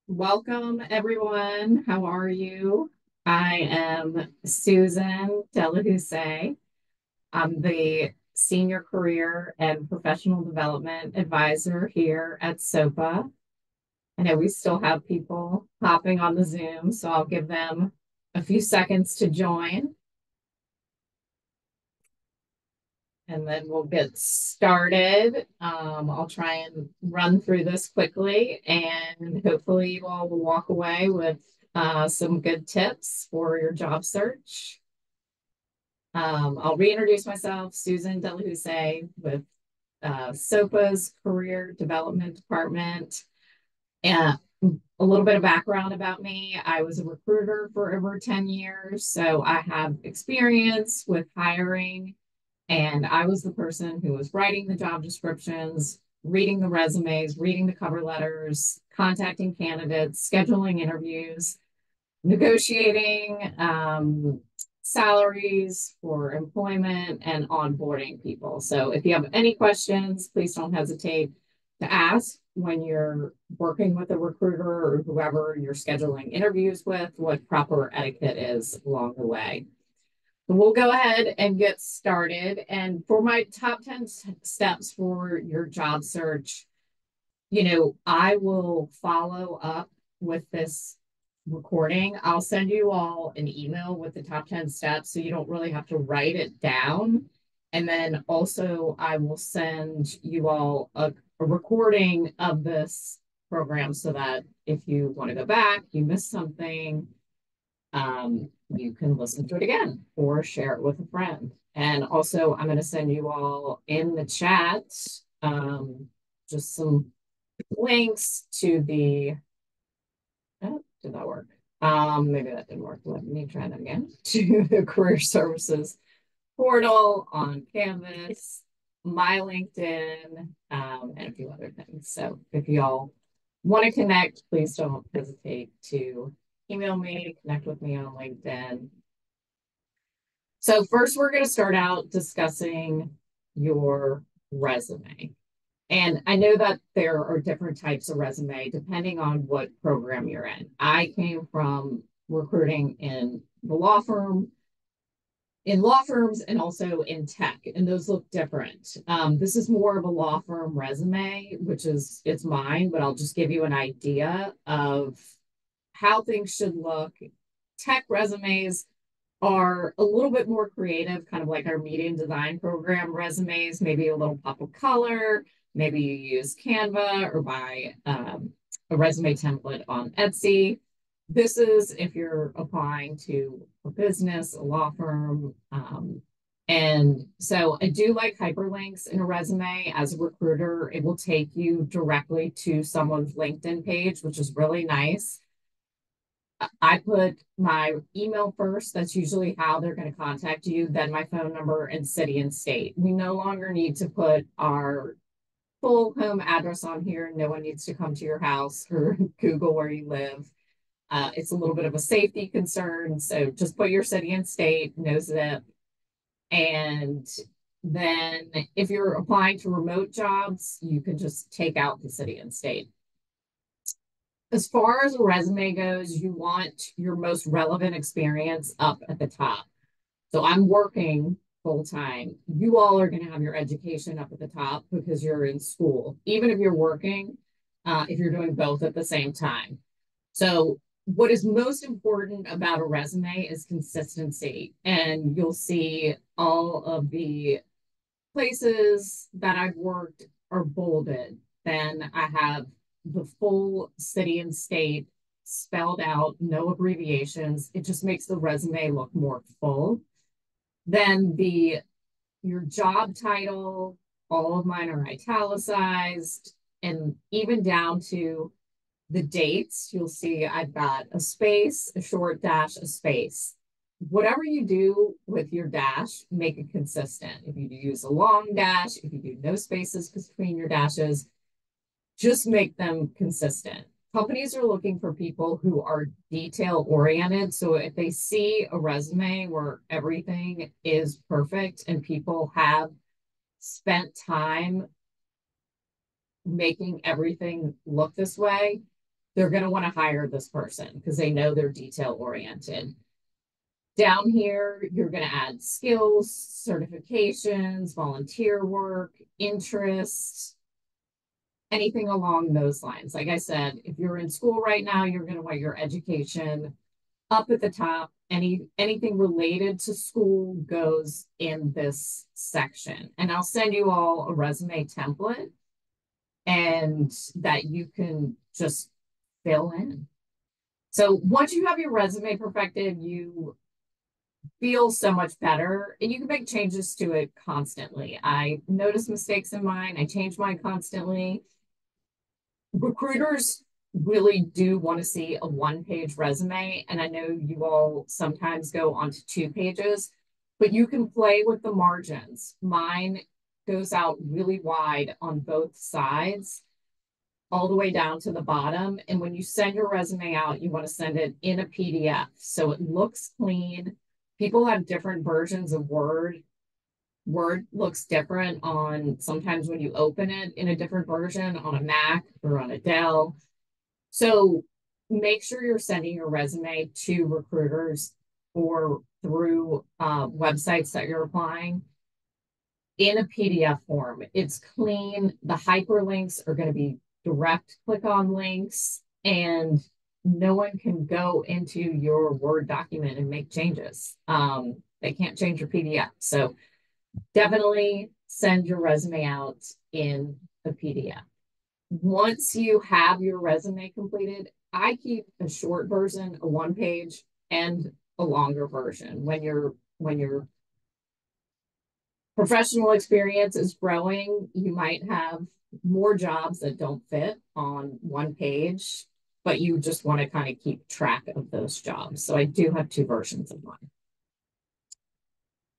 Welcome, everyone. How are you? I am Susan Delahousse. I'm the Senior Career and Professional Development Advisor here at SOPA. I know we still have people hopping on the Zoom, so I'll give them a few seconds to join, and then we'll get started. I'll try and run through this quickly, and hopefully, you all will walk away with some good tips for your job search. I'll reintroduce myself, Susan Delahousse with SOPA's Career Development Department. And a little bit of background about me. I was a recruiter for over 10 years, so I have experience with hiring, and I was the person who was writing the job descriptions, reading the resumes, reading the cover letters, contacting candidates, scheduling interviews, negotiating salaries for employment, and onboarding people. So if you have any questions, please don't hesitate to ask when you're working with a recruiter or whoever you're scheduling interviews with, what proper etiquette is along the way. We'll go ahead and get started. And for my top 10 steps for your job search, I will follow up with this recording. I'll send you all an email with the top 10 steps so you don't really have to write it down. And then also, I will send you all a recording of this program so that if you want to go back, you missed something, you can listen to it again or share it with a friend. And also, I'm going to send you all in the chat just some links to the, oh, did that work? Maybe that didn't work. Let me try that again. To the Career Services portal on Canvas, my LinkedIn, and a few other things. So if y'all want to connect, please don't hesitate to email me, connect with me on LinkedIn. So first, we're going to start out discussing your resume. And I know that there are different types of resume depending on what program you're in. I came from recruiting in law firms and also in tech, and those look different. This is more of a law firm resume, which is it's mine, but I'll just give you an idea of how things should look. Tech resumes are a little bit more creative, kind of like our medium design program resumes, maybe a little pop of color. Maybe you use Canva or buy a resume template on Etsy. This is if you're applying to a business, a law firm. And so I do like hyperlinks in a resume. As a recruiter, it will take you directly to someone's LinkedIn page, which is really nice. I put my email first. That's usually how they're going to contact you, then my phone number and city and state. We no longer need to put our full home address on here. No one needs to come to your house or Google where you live. It's a little bit of a safety concern. So just put your city and state, no zip. And then if you're applying to remote jobs, you can just take out the city and state. As far as a resume goes, you want your most relevant experience up at the top. So I'm working full time. You all are going to have your education up at the top because you're in school, even if you're working, if you're doing both at the same time. So what is most important about a resume is consistency. And you'll see all of the places that I've worked are bolded. Then I have the full city and state spelled out, no abbreviations. It just makes the resume look more full. Then your job title, all of mine are italicized, and even down to the dates, you'll see I've got a space, a short dash, a space. Whatever you do with your dash, make it consistent. If you use a long dash, if you do no spaces between your dashes, just make them consistent. Companies are looking for people who are detail oriented. So if they see a resume where everything is perfect and people have spent time making everything look this way, they're going to want to hire this person because they know they're detail oriented. Down here, you're going to add skills, certifications, volunteer work, interests, anything along those lines. Like I said, if you're in school right now, you're going to want your education up at the top. Anything related to school goes in this section. And I'll send you all a resume template and that you can just fill in. So once you have your resume perfected, you feel so much better and you can make changes to it constantly. I notice mistakes in mine. I change mine constantly. Recruiters really do want to see a one-page resume. And I know you all sometimes go onto 2 pages, but you can play with the margins. Mine goes out really wide on both sides, all the way down to the bottom. And when you send your resume out, you want to send it in a PDF. So it looks clean. People have different versions of Word. Word looks different on sometimes when you open it in a different version on a Mac or on a Dell. So make sure you're sending your resume to recruiters or through websites that you're applying in a PDF form. It's clean. The hyperlinks are going to be direct click on links, and no one can go into your Word document and make changes. They can't change your PDF. So definitely send your resume out in a PDF. Once you have your resume completed, I keep a short version, a 1-page, and a longer version. When your professional experience is growing, you might have more jobs that don't fit on 1 page, but you just want to kind of keep track of those jobs. So I do have 2 versions of mine.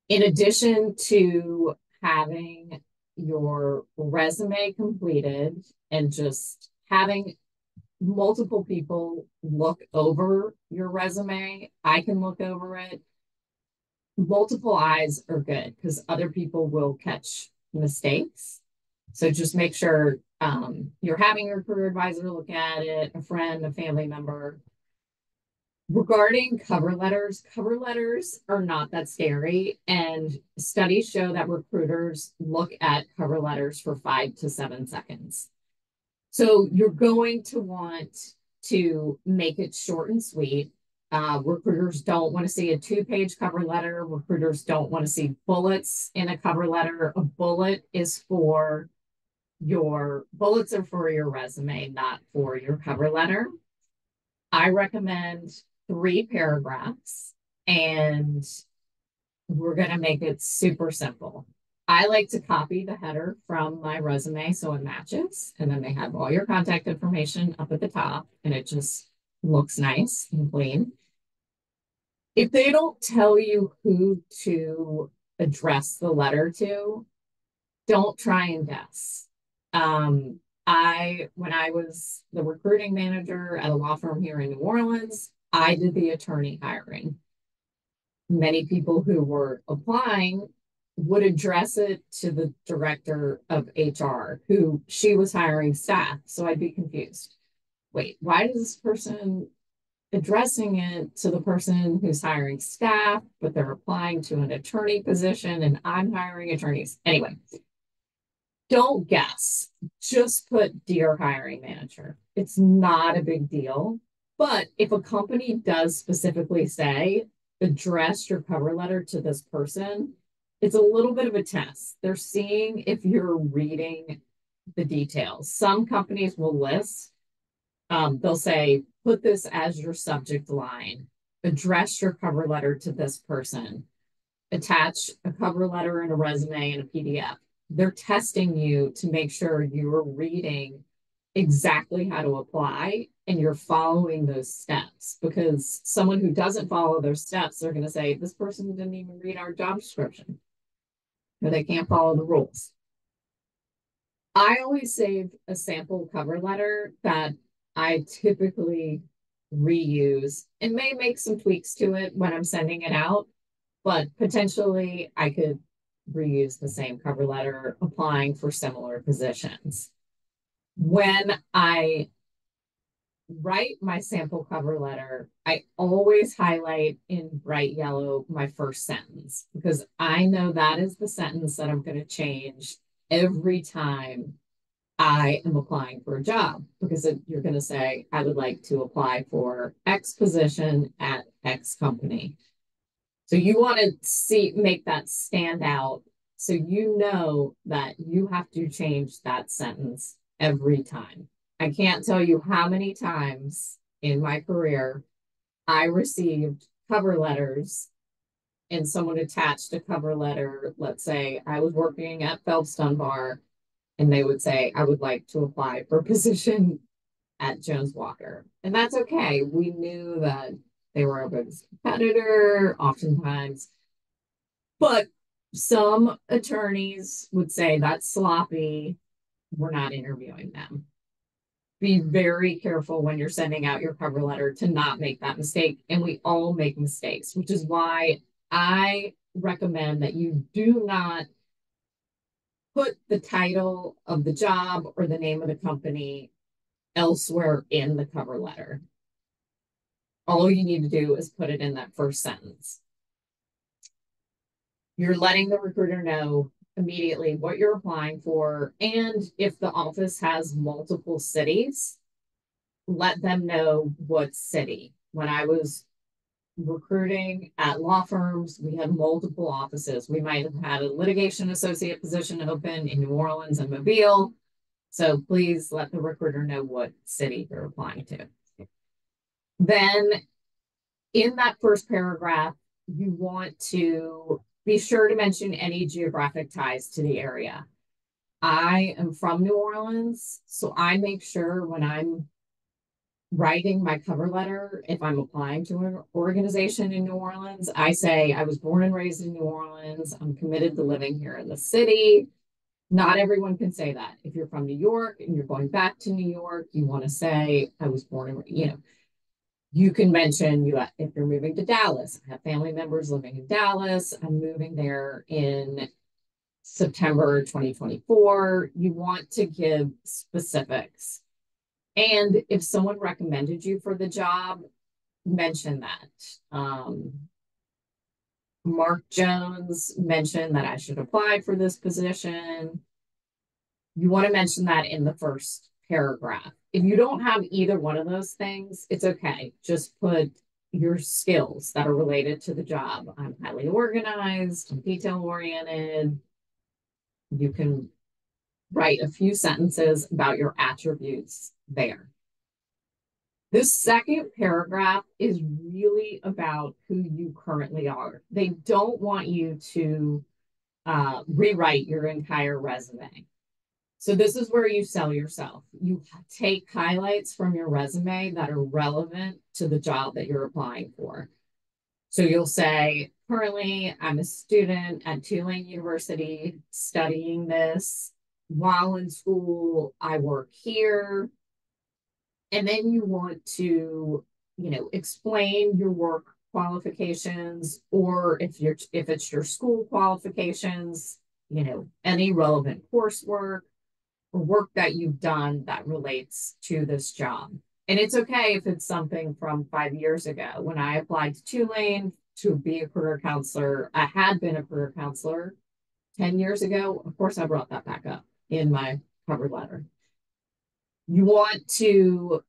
In addition to having your resume completed and just having multiple people look over your resume, I can look over it. Multiple eyes are good because other people will catch mistakes. So just make sure you're having your career advisor look at it, a friend, a family member. Regarding cover letters are not that scary. And studies show that recruiters look at cover letters for 5 to 7 seconds. So you're going to want to make it short and sweet. Recruiters don't want to see a 2-page cover letter. Recruiters don't want to see bullets in a cover letter. A bullet is for bullets are for your resume, not for your cover letter. I recommend 3 paragraphs, and we're going to make it super simple. I like to copy the header from my resume so it matches, and then they have all your contact information up at the top, and it just looks nice and clean. If they don't tell you who to address the letter to, don't try and guess. When I was the recruiting manager at a law firm here in New Orleans, I did the attorney hiring. Many people who were applying would address it to the director of HR, who she was hiring staff. So I'd be confused. Wait, why is this person addressing it to the person who's hiring staff, but they're applying to an attorney position and I'm hiring attorneys? Anyway, don't guess. Just put Dear Hiring Manager. It's not a big deal. But if a company does specifically say, address your cover letter to this person, it's a little bit of a test. They're seeing if you're reading the details. Some companies will list, they'll say, put this as your subject line, address your cover letter to this person, attach a cover letter and a resume and a PDF. They're testing you to make sure you're reading exactly how to apply and you're following those steps, because someone who doesn't follow those steps, they're going to say, this person didn't even read our job description, or they can't follow the rules. I always save a sample cover letter that I typically reuse and may make some tweaks to it when I'm sending it out, but potentially I could reuse the same cover letter applying for similar positions. When I write my sample cover letter, I always highlight in bright yellow my first sentence because I know that is the sentence that I'm going to change every time I am applying for a job because you're going to say, I would like to apply for X position at X company. So you want to make that stand out so you know that you have to change that sentence every time. I can't tell you how many times in my career I received cover letters and someone attached a cover letter. Let's say I was working at Phelps Dunbar and they would say, I would like to apply for a position at Jones Walker. And that's okay. We knew that they were a big competitor oftentimes, but some attorneys would say that's sloppy. We're not interviewing them. Be very careful when you're sending out your cover letter to not make that mistake. And we all make mistakes, which is why I recommend that you do not put the title of the job or the name of the company elsewhere in the cover letter. All you need to do is put it in that first sentence. You're letting the recruiter know immediately what you're applying for. And if the office has multiple cities, let them know what city. When I was recruiting at law firms, we had multiple offices. We might have had a litigation associate position open in New Orleans and Mobile. So please let the recruiter know what city you're applying to. Then in that first paragraph, you want to be sure to mention any geographic ties to the area. I am from New Orleans, so I make sure when I'm writing my cover letter, if I'm applying to an organization in New Orleans, I say I was born and raised in New Orleans. I'm committed to living here in the city. Not everyone can say that. If you're from New York and you're going back to New York, you want to say I was born and, you can mention if you're moving to Dallas. I have family members living in Dallas. I'm moving there in September 2024. You want to give specifics. And if someone recommended you for the job, mention that. Mark Jones mentioned that I should apply for this position. You want to mention that in the first paragraph. If you don't have either one of those things, it's okay. Just put your skills that are related to the job. I'm highly organized, I'm detail oriented. You can write a few sentences about your attributes there. This second paragraph is really about who you currently are. They don't want you to rewrite your entire resume. So this is where you sell yourself. You take highlights from your resume that are relevant to the job that you're applying for. So you'll say, currently, I'm a student at Tulane University studying this. While in school, I work here. And then you want to, explain your work qualifications, or if it's your school qualifications, any relevant coursework or work that you've done that relates to this job. And it's okay if it's something from 5 years ago. When I applied to Tulane to be a career counselor, I had been a career counselor 10 years ago. Of course, I brought that back up in my cover letter. You want to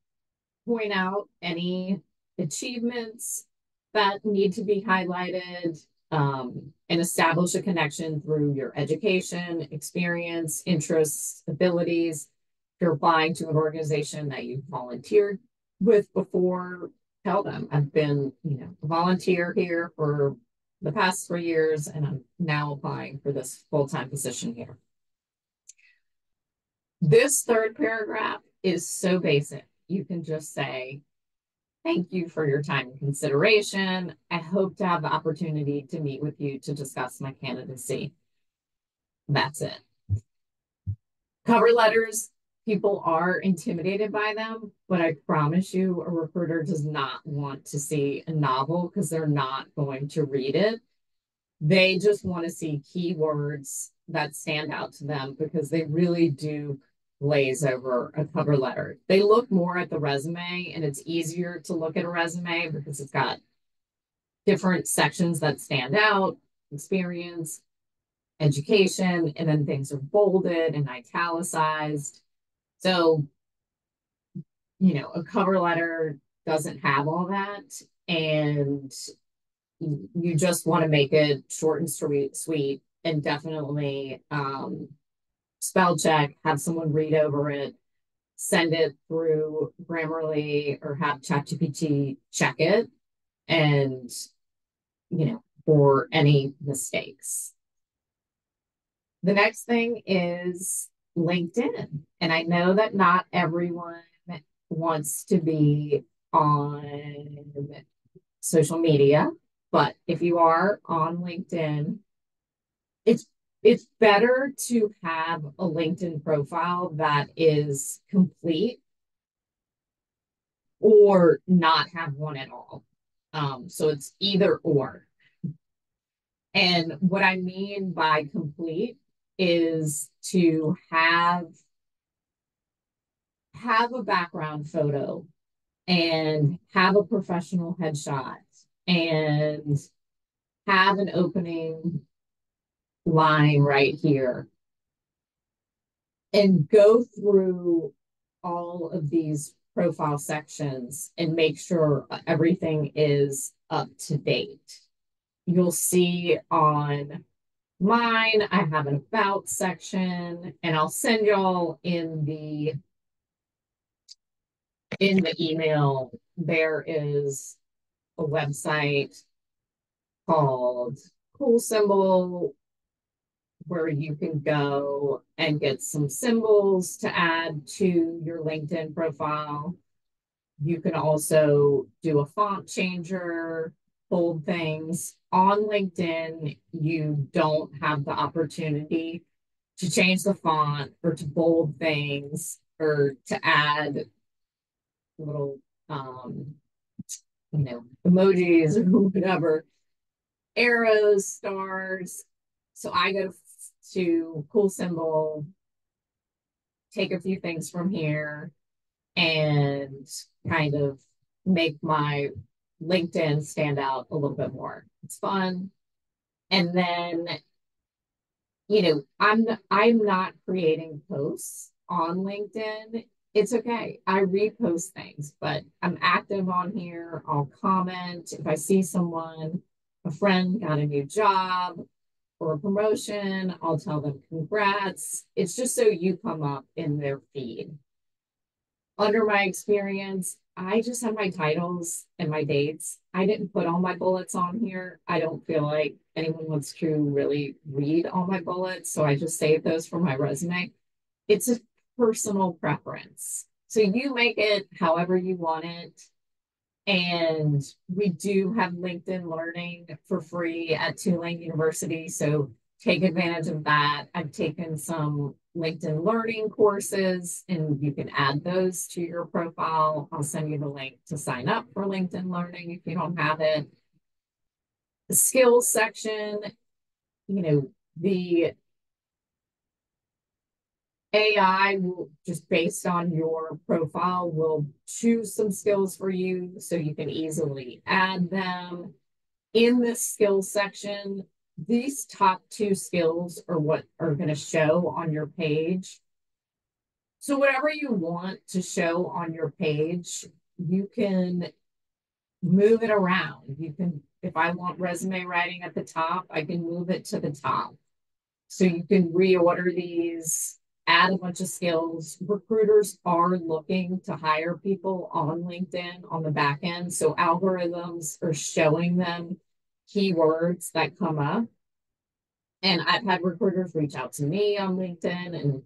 point out any achievements that need to be highlighted, and establish a connection through your education, experience, interests, abilities. If you're applying to an organization that you volunteered with before, tell them I've been, a volunteer here for the past 3 years, and I'm now applying for this full-time position here. This third paragraph is so basic. You can just say, thank you for your time and consideration. I hope to have the opportunity to meet with you to discuss my candidacy. That's it. Cover letters, people are intimidated by them, but I promise you a recruiter does not want to see a novel because they're not going to read it. They just want to see keywords that stand out to them because they really do glaze over a cover letter. They look more at the resume, and it's easier to look at a resume because it's got different sections that stand out: experience, education, and then things are bolded and italicized. So, a cover letter doesn't have all that. And you just want to make it short and sweet, and definitely spell check, have someone read over it, send it through Grammarly or have ChatGPT check it, and for any mistakes. The next thing is LinkedIn. And I know that not everyone wants to be on social media, but if you are on LinkedIn, it's it's better to have a LinkedIn profile that is complete or not have one at all. So it's either or. And what I mean by complete is to have a background photo and have a professional headshot and have an opening line right here, and go through all of these profile sections and make sure everything is up to date. You'll see on mine, I have an about section, and I'll send y'all in the email. There is a website called Cool Symbol where you can go and get some symbols to add to your LinkedIn profile. You can also do a font changer, bold things. On LinkedIn, you don't have the opportunity to change the font or to bold things or to add little, emojis or whatever, arrows, stars. So I go to Cool Symbol, take a few things from here, and kind of make my LinkedIn stand out a little bit more. It's fun. And then, I'm not creating posts on LinkedIn. It's okay. I repost things, but I'm active on here. I'll comment if I see someone, a friend got a new job or a promotion, I'll tell them congrats. It's just so you come up in their feed. Under my experience, I just have my titles and my dates. I didn't put all my bullets on here. I don't feel like anyone wants to really read all my bullets, so I just save those for my resume. It's a personal preference. So you make it however you want it. And we do have LinkedIn Learning for free at Tulane University. So take advantage of that. I've taken some LinkedIn Learning courses, and you can add those to your profile. I'll send you the link to sign up for LinkedIn Learning if you don't have it. The skills section, the AI will, just based on your profile, will choose some skills for you so you can easily add them. In this skills section, these top 2 skills are what are going to show on your page. So whatever you want to show on your page, you can move it around. If I want resume writing at the top, I can move it to the top. So you can reorder these, add a bunch of skills. Recruiters are looking to hire people on LinkedIn on the back end. So algorithms are showing them keywords that come up. And I've had recruiters reach out to me on LinkedIn and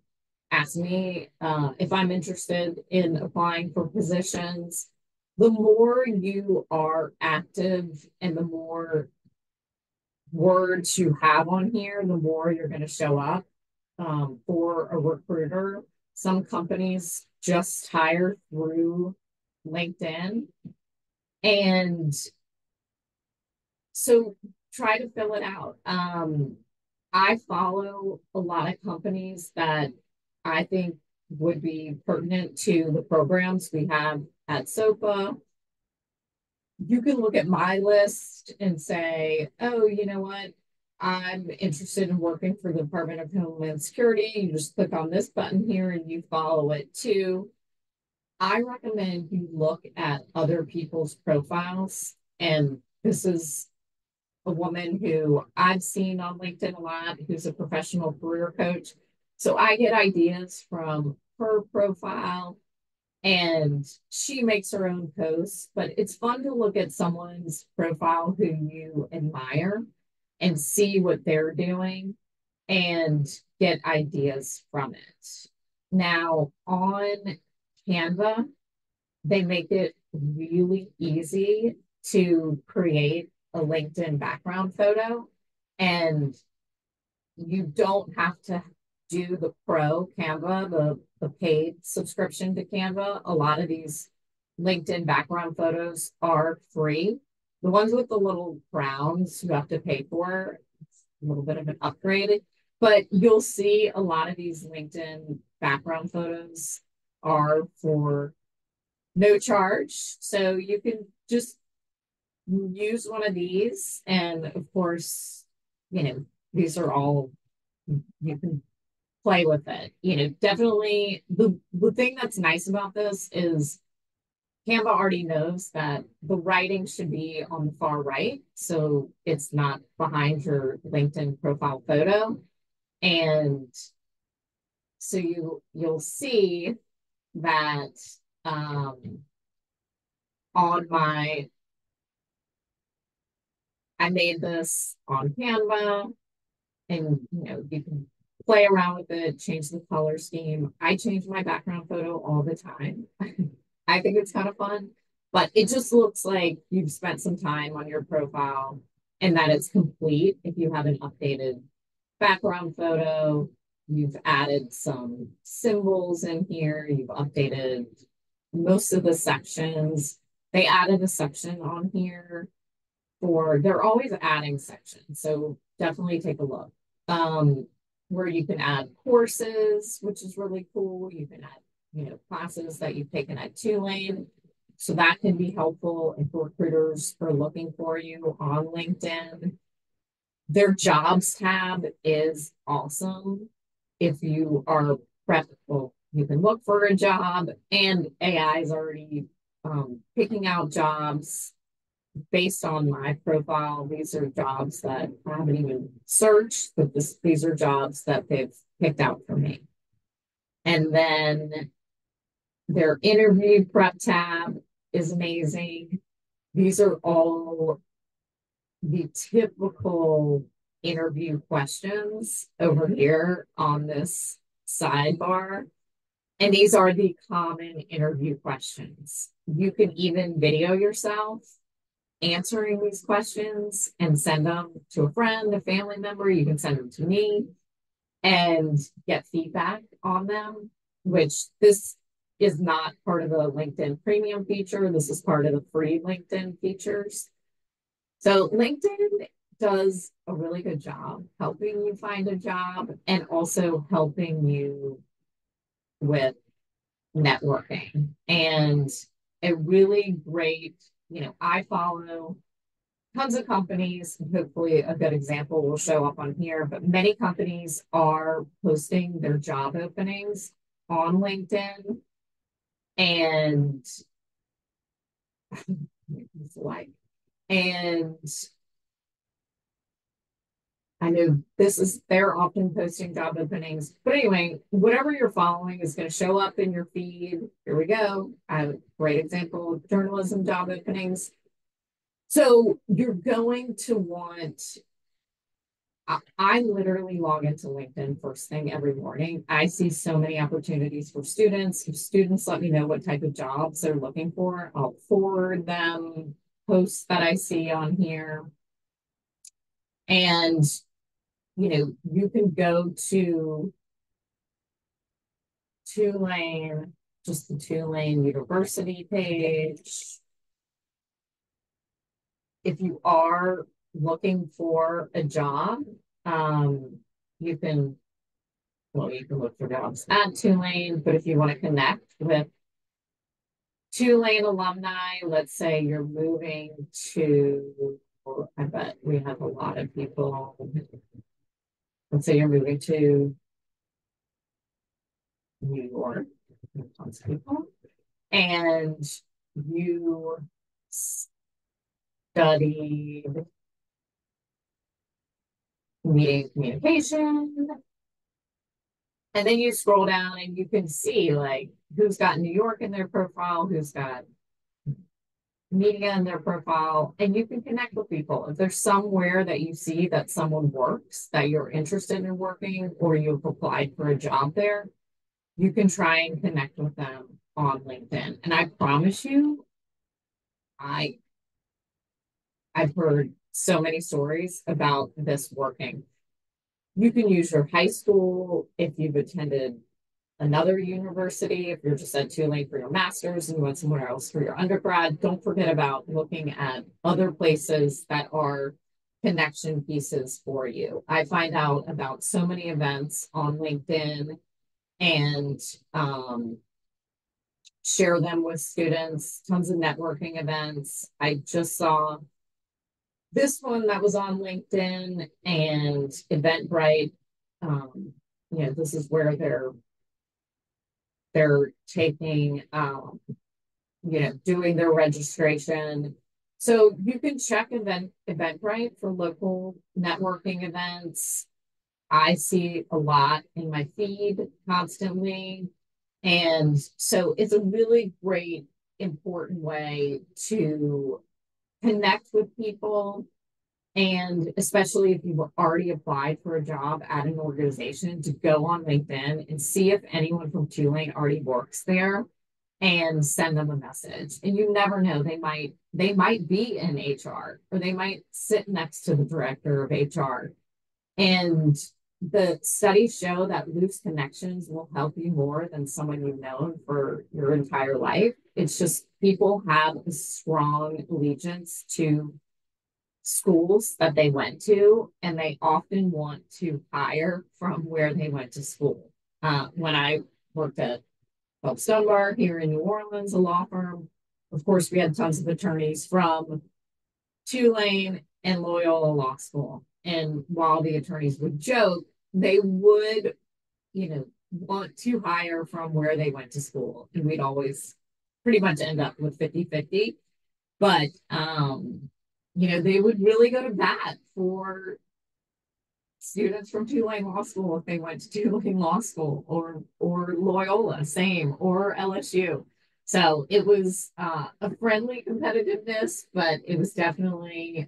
ask me if I'm interested in applying for positions. The more you are active and the more words you have on here, the more you're going to show up for a recruiter. Some companies just hire through LinkedIn. And so try to fill it out. I follow a lot of companies that I think would be pertinent to the programs we have at SOPA. You can look at my list and say, oh, you know what? I'm interested in working for the Department of Homeland Security. You just click on this button here and you follow it too. I recommend you look at other people's profiles. And this is a woman who I've seen on LinkedIn a lot, who's a professional career coach. So I get ideas from her profile and she makes her own posts, but it's fun to look at someone's profile who you admire and see what they're doing and get ideas from it. Now, on Canva, they make it really easy to create a LinkedIn background photo, and you don't have to do the pro Canva, the paid subscription to Canva. A lot of these LinkedIn background photos are free. The ones with the little crowns you have to pay for, it's a little bit of an upgrade, but you'll see a lot of these LinkedIn background photos are for no charge. So you can just use one of these. And of course, these are all, you can play with it. Definitely the thing that's nice about this is Canva already knows that the writing should be on the far right. So it's not behind your LinkedIn profile photo. And so you'll see that on my, I made this on Canva, and you can play around with it, change the color scheme. I change my background photo all the time. I think it's kind of fun, but it just looks like you've spent some time on your profile and that it's complete if you have an updated background photo. You've added some symbols in here. You've updated most of the sections. They added a section on here they're always adding sections. So definitely take a look. Where you can add courses, which is really cool. You can add, classes that you've taken at Tulane. So that can be helpful if recruiters are looking for you on LinkedIn. Their jobs tab is awesome. If you are well, you can look for a job, and AI is already picking out jobs based on my profile. These are jobs that I haven't even searched, but these are jobs that they've picked out for me. And then their interview prep tab is amazing. These are all the typical interview questions over here on this sidebar. And these are the common interview questions. You can even video yourself answering these questions and send them to a friend, a family member. You can send them to me and get feedback on them, which this is not part of the LinkedIn premium feature. This is part of the free LinkedIn features. So LinkedIn does a really good job helping you find a job and also helping you with networking. And a really great, I follow tons of companies, and hopefully a good example will show up on here, but many companies are posting their job openings on LinkedIn. And and I know they're often posting job openings, but anyway, whatever you're following is going to show up in your feed. Here we go. I have a great example of journalism job openings. So you're going to want, I literally log into LinkedIn first thing every morning. I see so many opportunities for students. If students let me know what type of jobs they're looking for, I'll forward them posts that I see on here. And, you can go to Tulane, just the Tulane University page. If you are looking for a job, you can well, you can look for jobs at Tulane, but if you want to connect with Tulane alumni, let's say you're moving to, I bet we have a lot of people. Let's say you're moving to New York, tons of people, and you studied media communication, and then you scroll down and you can see like who's got New York in their profile, who's got media in their profile, and you can connect with people. If there's somewhere that you see that someone works that you're interested in working, or you've applied for a job there, you can try and connect with them on LinkedIn. And I promise you, I I've heard so many stories about this working. You can use your high school if you've attended another university, if you're just at Tulane for your master's and you went somewhere else for your undergrad. Don't forget about looking at other places that are connection pieces for you. I find out about so many events on LinkedIn and share them with students, tons of networking events. I just saw this one that was on LinkedIn and Eventbrite. This is where they're taking, doing their registration. So you can check Eventbrite for local networking events. I see a lot in my feed constantly. And so it's a really great, important way to connect with people. And especially if you've already applied for a job at an organization, to go on LinkedIn and see if anyone from Tulane already works there and send them a message. And you never know, they might be in HR, or they might sit next to the director of HR. And the studies show that loose connections will help you more than someone you've known for your entire life. It's just people have a strong allegiance to schools that they went to, and they often want to hire from where they went to school. When I worked at Phelps Dunbar here in New Orleans, a law firm, of course, we had tons of attorneys from Tulane and Loyola Law School. And while the attorneys would joke, they would, want to hire from where they went to school. And we'd always pretty much end up with 50-50. But, they would really go to bat for students from Tulane Law School if they went to Tulane Law School, or Loyola, same, or LSU. So it was a friendly competitiveness, but it was definitely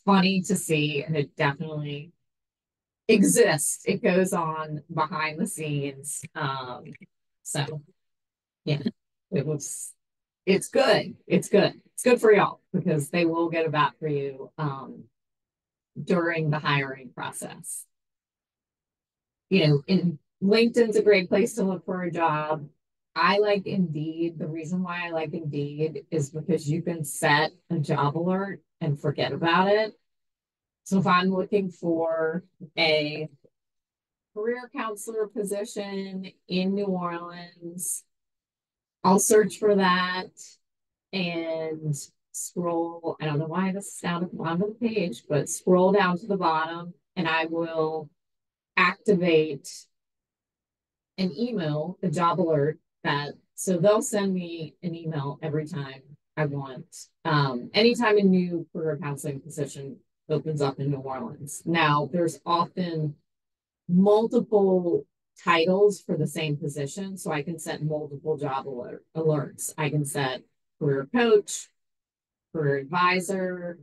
funny to see, and it definitely exists. It goes on behind the scenes. So yeah, it was. It's good. It's good. It's good for y'all because they will get a bat for you during the hiring process. LinkedIn's a great place to look for a job. I like Indeed. The reason why I like Indeed is because you can set a job alert and forget about it. So if I'm looking for a career counselor position in New Orleans, I'll search for that and scroll. I don't know why this is down at the bottom of the page, but scroll down to the bottom and I will activate an email, a job alert so they'll send me an email every time I want. Anytime a new career counseling position opens up in New Orleans. Now, there's often multiple titles for the same position, so I can set multiple job alerts. I can set career coach, career advisor.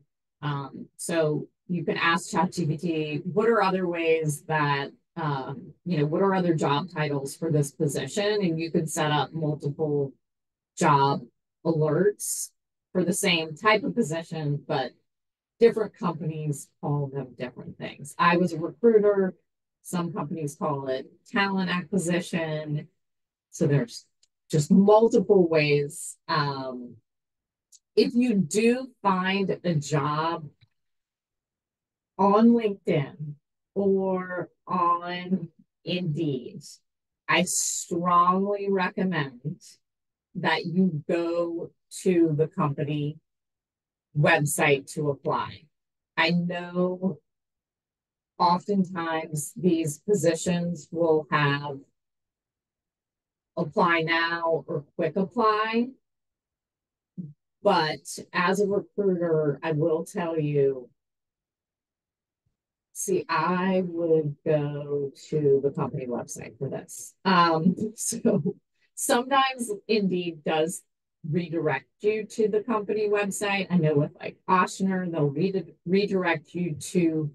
So you can ask ChatGPT, what are other ways that what are other job titles for this position? And you could set up multiple job alerts for the same type of position, but different companies call them different things. I was a recruiter. Some companies call it talent acquisition. So there's just multiple ways. If you do find a job on LinkedIn or on Indeed, I strongly recommend that you go to the company website to apply. I know oftentimes these positions will have apply now or quick apply, but as a recruiter, I will tell you, see, I would go to the company website for this. So sometimes Indeed does redirect you to the company website. I know with like Ochsner, they'll redirect you to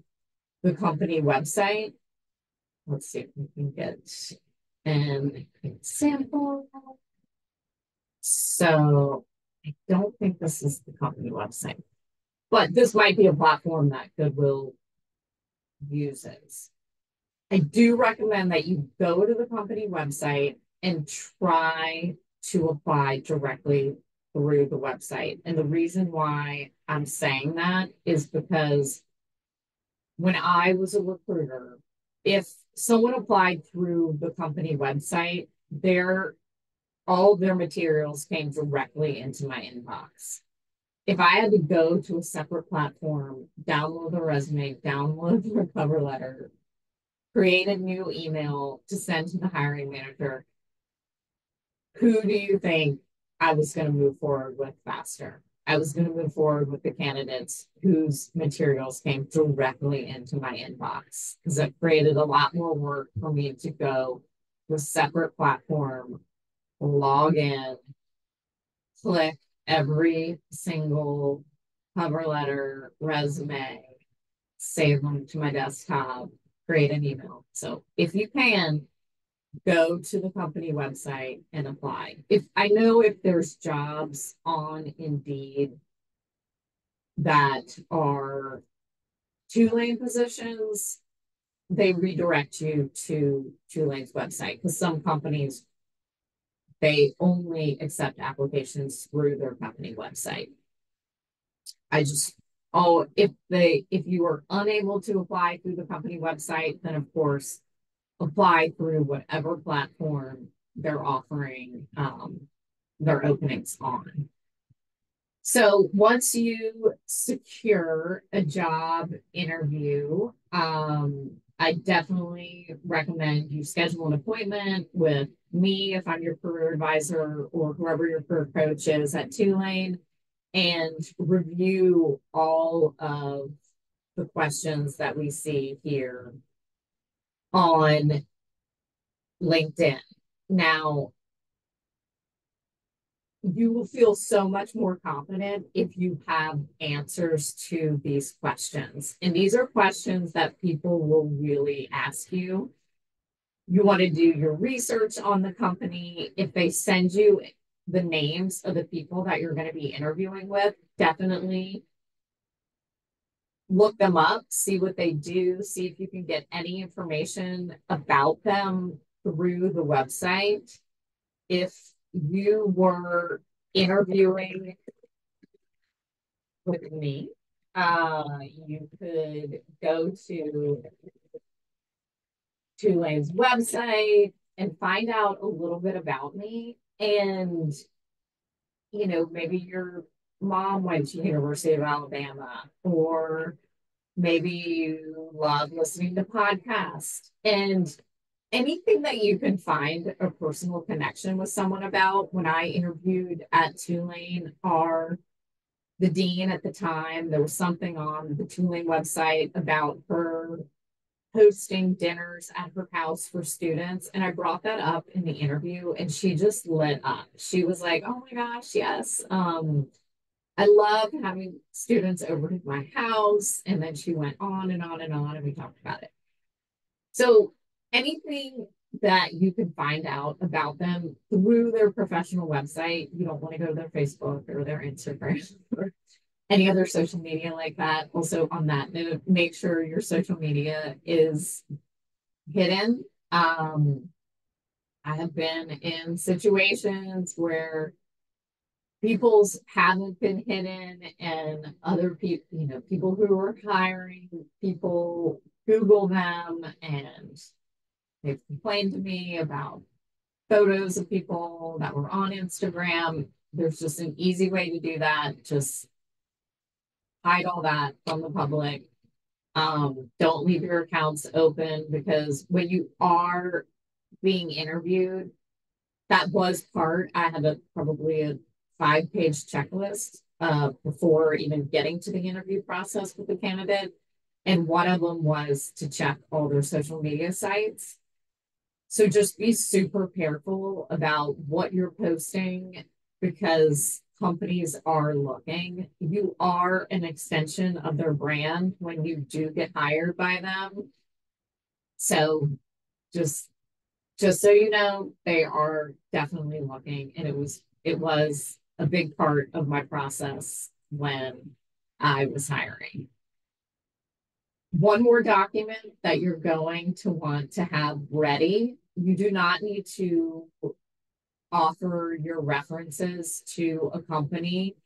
the company website. Let's see if we can get an example. So I don't think this is the company website, but this might be a platform that Goodwill uses. I do recommend that you go to the company website and try to apply directly through the website. And the reason why I'm saying that is because when I was a recruiter, if someone applied through the company website, all of their materials came directly into my inbox. If I had to go to a separate platform, download the resume, download the cover letter, create a new email to send to the hiring manager, who do you think I was going to move forward with faster? I was going to move forward with the candidates whose materials came directly into my inbox because it created a lot more work for me to go to a separate platform, log in, click every single cover letter, resume, save them to my desktop, create an email. So if you can, go to the company website and apply. If there's jobs on Indeed that are Tulane positions, they redirect you to Tulane's website because some companies they only accept applications through their company website. I just if you are unable to apply through the company website, then of course apply through whatever platform they're offering their openings on. So once you secure a job interview, I definitely recommend you schedule an appointment with me if I'm your career advisor or whoever your career coach is at Tulane and review all of the questions that we see here on LinkedIn. Now, you will feel so much more confident if you have answers to these questions. And these are questions that people will really ask you. You want to do your research on the company. If they send you the names of the people that you're going to be interviewing with, definitely look them up, see what they do, see if you can get any information about them through the website. If you were interviewing with me, you could go to Tulane's website and find out a little bit about me. And, maybe your mom went to University of Alabama, or maybe you love listening to podcasts. And anything that you can find a personal connection with someone about. When I interviewed at Tulane, the dean at the time, there was something on the Tulane website about her hosting dinners at her house for students. And I brought that up in the interview and she just lit up. She was like, oh my gosh, yes. I love having students over to my house. And then she went on and on and on and we talked about it. So anything that you can find out about them through their professional website, you don't want to go to their Facebook or their Instagram or any other social media like that. Also, on that note, make sure your social media is hidden. I have been in situations where people's haven't been hidden and other people, people who are hiring, people Google them and they've complained to me about photos of people that were on Instagram. There's just an easy way to do that. Just hide all that from the public. Don't leave your accounts open, because when you are being interviewed, that was part, I had probably a 5-page checklist before even getting to the interview process with the candidate. And one of them was to check all their social media sites. So just be super careful about what you're posting, because companies are looking. You are an extension of their brand when you do get hired by them. So just just so you know, they are definitely looking, and it was a big part of my process when I was hiring. One more document that you're going to want to have ready. You do not need to offer your references to a company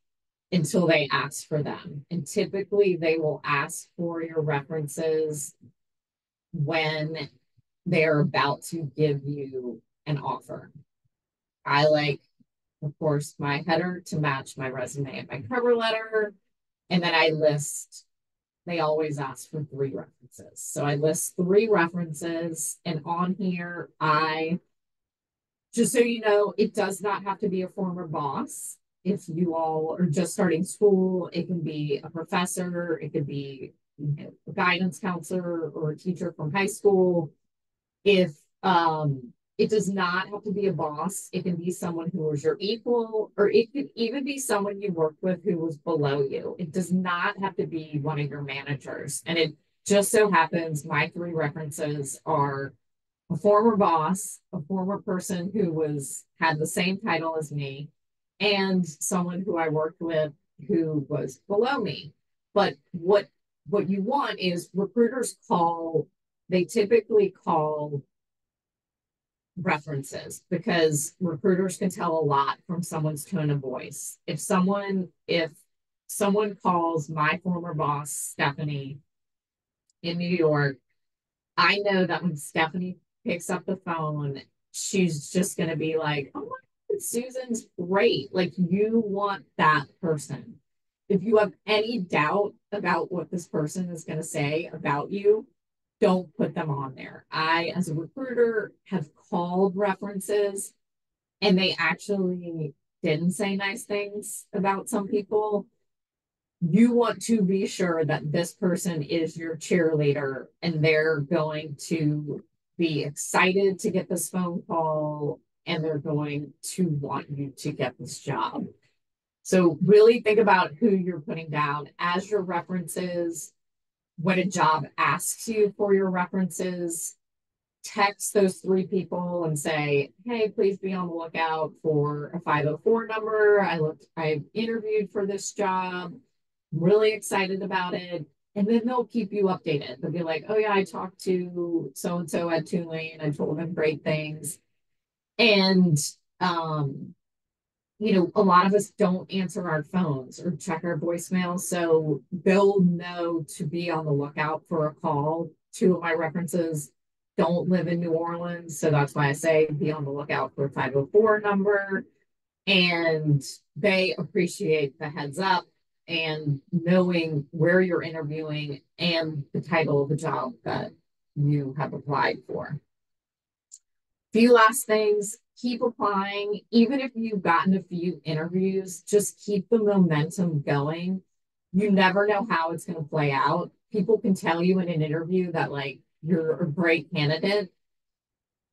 until they ask for them. And typically they will ask for your references when they're about to give you an offer. I like, of course, my header to match my resume and my cover letter. And then I list, they always ask for 3 references. So I list 3 references. And on here, just so you know, it does not have to be a former boss. If you all are just starting school, it can be a professor, it could be a guidance counselor or a teacher from high school. If it does not have to be a boss, it can be someone who was your equal, or it could even be someone you worked with who was below you. It does not have to be one of your managers. And it just so happens my 3 references are a former boss, a former person who had the same title as me, and someone who I worked with who was below me. But what you want is recruiters they typically call references, because recruiters can tell a lot from someone's tone of voice. If someone calls my former boss, Stephanie, in New York, I know that when Stephanie picks up the phone, she's just going to be like, oh my God, Susan's great. Like, you want that person. If you have any doubt about what this person is going to say about you, don't put them on there. I, as a recruiter, have called references and they actually didn't say nice things about some people. You want to be sure that this person is your cheerleader and they're going to be excited to get this phone call and they're going to want you to get this job. So really think about who you're putting down as your references. When a job asks you for your references, text those 3 people and say, hey, please be on the lookout for a 504 number. I interviewed for this job. I'm really excited about it. And then they'll keep you updated. They'll be like, oh yeah, I talked to so and so at Tulane. I told them great things. And um, a lot of us don't answer our phones or check our voicemail. So they'll know to be on the lookout for a call. 2 of my references don't live in New Orleans. So that's why I say be on the lookout for a 504 number. And they appreciate the heads up and knowing where you're interviewing and the title of the job that you have applied for. Few last things, keep applying. Even if you've gotten a few interviews, just keep the momentum going. You never know how it's going to play out. People can tell you in an interview that, like, you're a great candidate,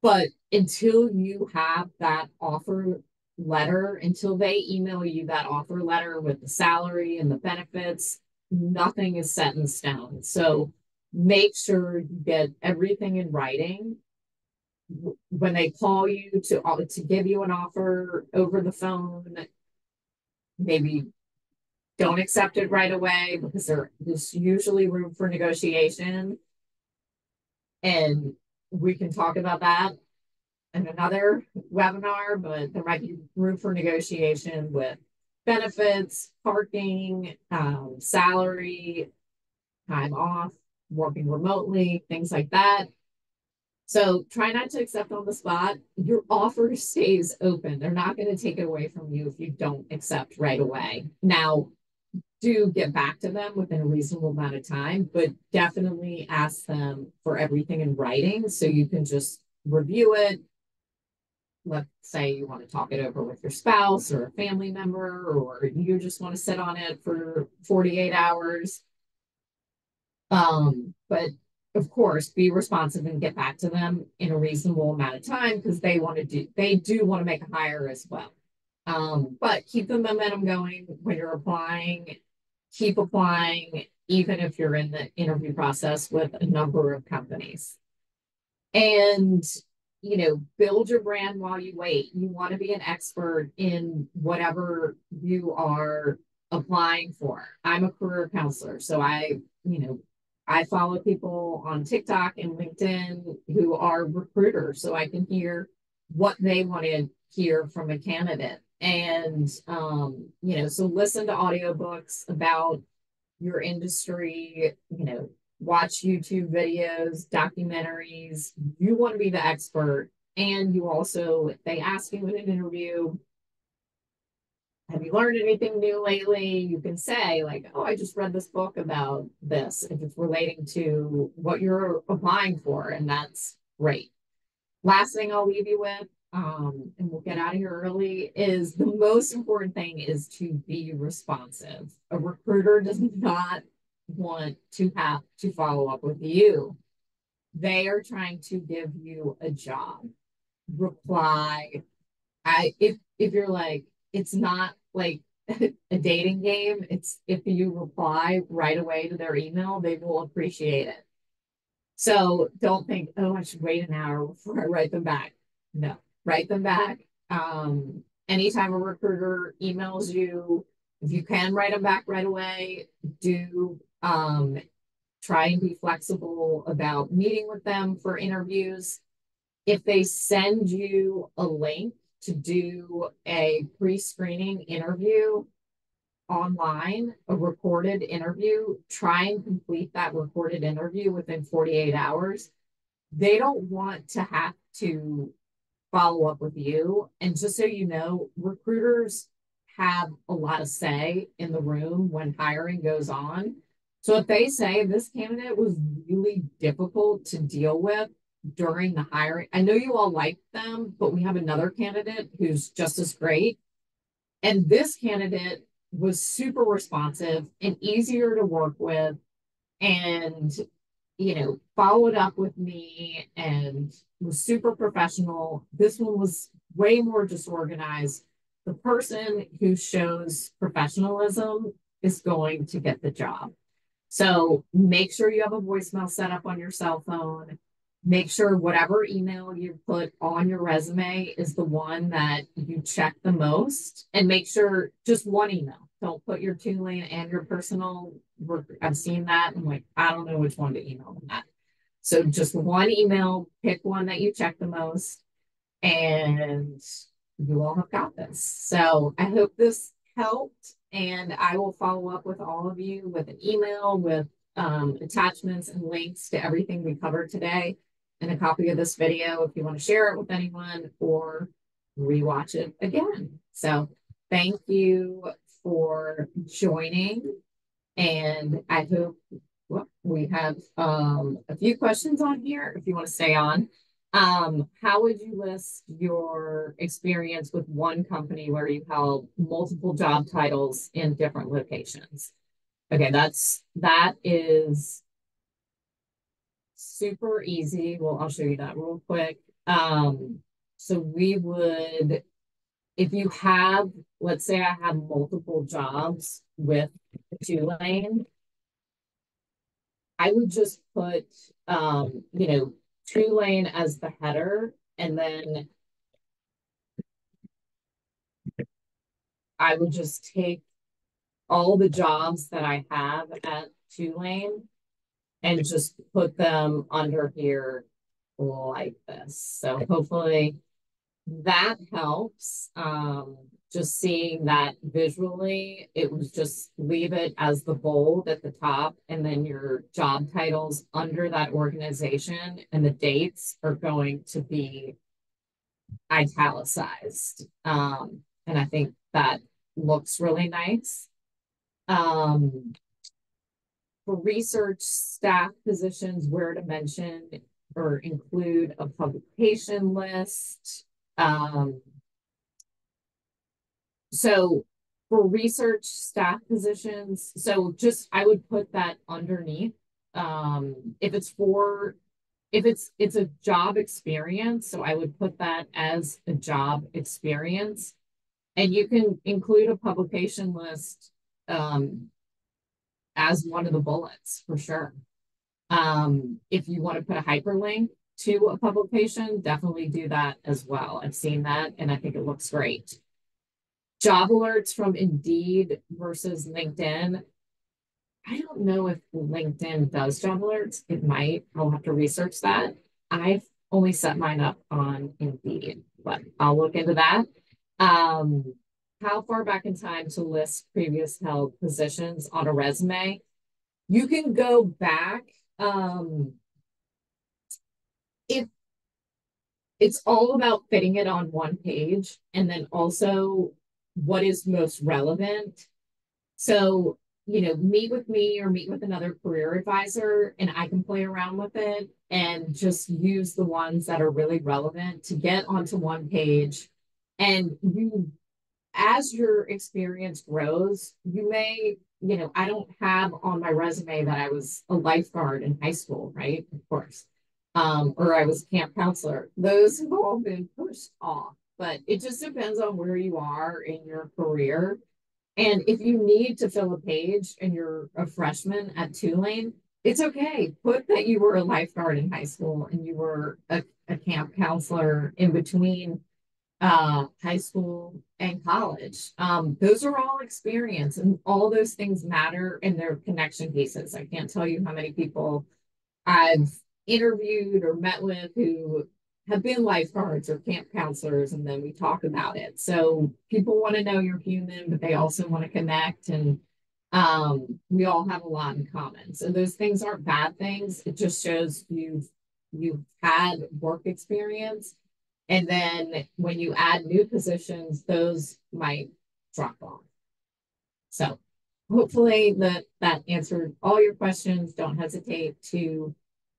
but until you have that offer letter, until they email you that offer letter with the salary and the benefits, nothing is set in stone. So make sure you get everything in writing when they call you to give you an offer over the phone. Maybe don't accept it right away, because there's usually room for negotiation, and we can talk about that in another webinar. But there might be room for negotiation with benefits, parking, salary, time off, working remotely, things like that. So try not to accept on the spot. Your offer stays open. They're not going to take it away from you if you don't accept right away. Now, do get back to them within a reasonable amount of time, but definitely ask them for everything in writing so you can just review it. Let's say you want to talk it over with your spouse or a family member, or you just want to sit on it for 48 hours. But of course, be responsive and get back to them in a reasonable amount of time because they do want to make a hire as well. But keep the momentum going when you're applying, keep applying, even if you're in the interview process with a number of companies. And, build your brand while you wait. You want to be an expert in whatever you are applying for. I'm a career counselor, so I follow people on TikTok and LinkedIn who are recruiters so I can hear what they want to hear from a candidate. And, so listen to audiobooks about your industry, watch YouTube videos, documentaries. You want to be the expert. And you also, if they ask you in an interview, have you learned anything new lately? You can say, like, oh, I just read this book about this, if it's relating to what you're applying for. And that's great. Last thing I'll leave you with, and we'll get out of here early, is the most important thing is to be responsive. A recruiter does not want to have to follow up with you. They are trying to give you a job. Reply. If you're like, it's not like a dating game, it's if you reply right away to their email, they will appreciate it. So don't think, oh, I should wait an hour before I write them back. No, write them back. Anytime a recruiter emails you, if you can write them back right away, do try and be flexible about meeting with them for interviews. If they send you a link to do a pre-screening interview online, a recorded interview, try and complete that recorded interview within 48 hours. They don't want to have to follow up with you. And just so you know, recruiters have a lot of say in the room when hiring goes on. So if they say this candidate was really difficult to deal with during the hiring, I know you all like them, but we have another candidate who's just as great. And this candidate was super responsive and easier to work with and followed up with me and was super professional. This one was way more disorganized. The person who shows professionalism is going to get the job. So make sure you have a voicemail set up on your cell phone. Make sure whatever email you put on your resume is the one that you check the most, and make sure just one email. Don't put your Tulane and your personal. I've seen that. I'm like, I don't know which one to email them that. So just one email, pick one that you check the most, and you all have got this. So I hope this helped, and I will follow up with all of you with an email with attachments and links to everything we covered today, and a copy of this video if you want to share it with anyone or rewatch it again. So thank you for joining, and I hope we have a few questions on here if you want to stay on. How would you list your experience with one company where you held multiple job titles in different locations? Okay, that is super easy. Well, I'll show you that real quick. So we would, if you have, let's say I have multiple jobs with Tulane, I would just put, Tulane as the header, and then I would just take all the jobs that I have at Tulane and just put them under here like this. So hopefully that helps. Just seeing that visually, it was just leave it as the bold at the top, and then your job titles under that organization and the dates are going to be italicized. And I think that looks really nice. Um, for research staff positions, where to mention or include a publication list. So for research staff positions, so just I would put that underneath. If it's for if it's a job experience, so I would put that as a job experience. And you can include a publication list um, as one of the bullets for sure. If you want to put a hyperlink to a publication, definitely do that as well. I've seen that and I think it looks great. Job alerts from Indeed versus LinkedIn. I don't know if LinkedIn does job alerts. It might. I'll have to research that. I've only set mine up on Indeed, but I'll look into that. Um, how far back in time to list previous held positions on a resume? You can go back. If it's all about fitting it on one page and then also what is most relevant. So, meet with me or meet with another career advisor and I can play around with it and just use the ones that are really relevant to get onto one page. And as your experience grows, you may, I don't have on my resume that I was a lifeguard in high school, right? Of course. Or I was camp counselor. Those have all been pushed off, but it just depends on where you are in your career. And if you need to fill a page and you're a freshman at Tulane, it's okay. Put that you were a lifeguard in high school and you were a camp counselor in between high school and college. Those are all experience and all those things matter in their connection pieces. I can't tell you how many people I've interviewed or met with who have been lifeguards or camp counselors, and then we talk about it. So people want to know you're human, but they also want to connect, and we all have a lot in common. So those things aren't bad things. It just shows you've had work experience, and then when you add new positions, those might drop off. So hopefully that answered all your questions. Don't hesitate to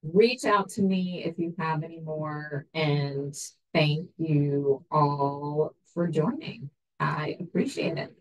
reach out to me if you have any more. And thank you all for joining. I appreciate it.